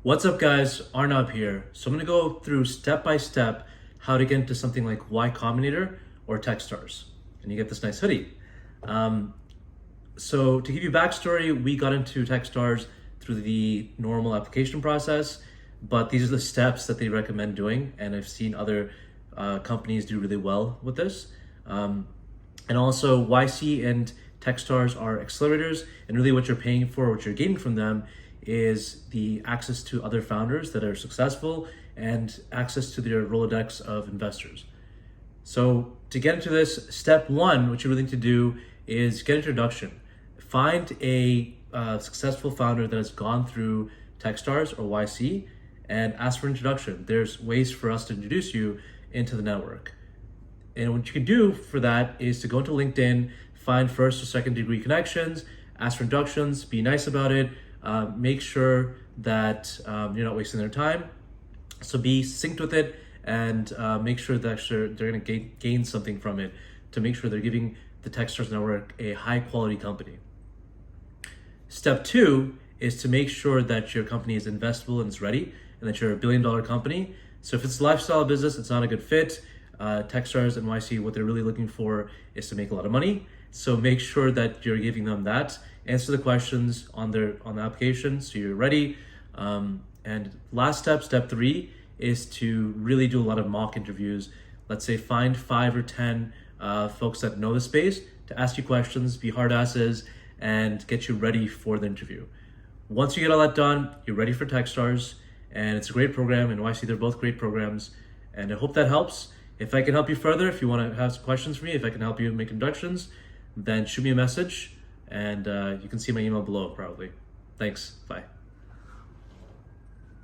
What's up guys, Arnab here. So I'm gonna go through step by step how to get into something like Combinator or Techstars. And you get this nice hoodie. So to give you backstory, we got into Techstars through the normal application process, but these are the steps that they recommend doing. And I've seen other companies do really well with this. And also YC and Techstars are accelerators, and really what you're paying for, what you're getting from them is the access to other founders that are successful and access to their Rolodex of investors. So to get into this, step one, what you really need to do is get introduction. Find a successful founder that has gone through Techstars or YC and ask for introduction. There's ways for us to introduce you into the network. And what you can do for that is to go into LinkedIn, find first or second degree connections, ask for introductions, be nice about it, make sure that you're not wasting their time. So be synced with it and make sure that they're going to gain something from it to make sure they're giving the Techstars network a high quality company. Step two is to make sure that your company is investable and is ready and that you're a $1 billion company. So if it's a lifestyle business, it's not a good fit. Techstars and YC, what they're really looking for is to make a lot of money. So make sure that you're giving them that. Answer the questions on the application so you're ready. And last step three, is to really do a lot of mock interviews. Let's say find 5 or 10 folks that know the space to ask you questions, be hard asses, and get you ready for the interview. Once you get all that done, you're ready for Techstars, and it's a great program, and YC, they're both great programs, and I hope that helps. If I can help you further, if you want to have some questions for me, if I can help you make introductions, then shoot me a message, and you can see my email below probably. Thanks, bye.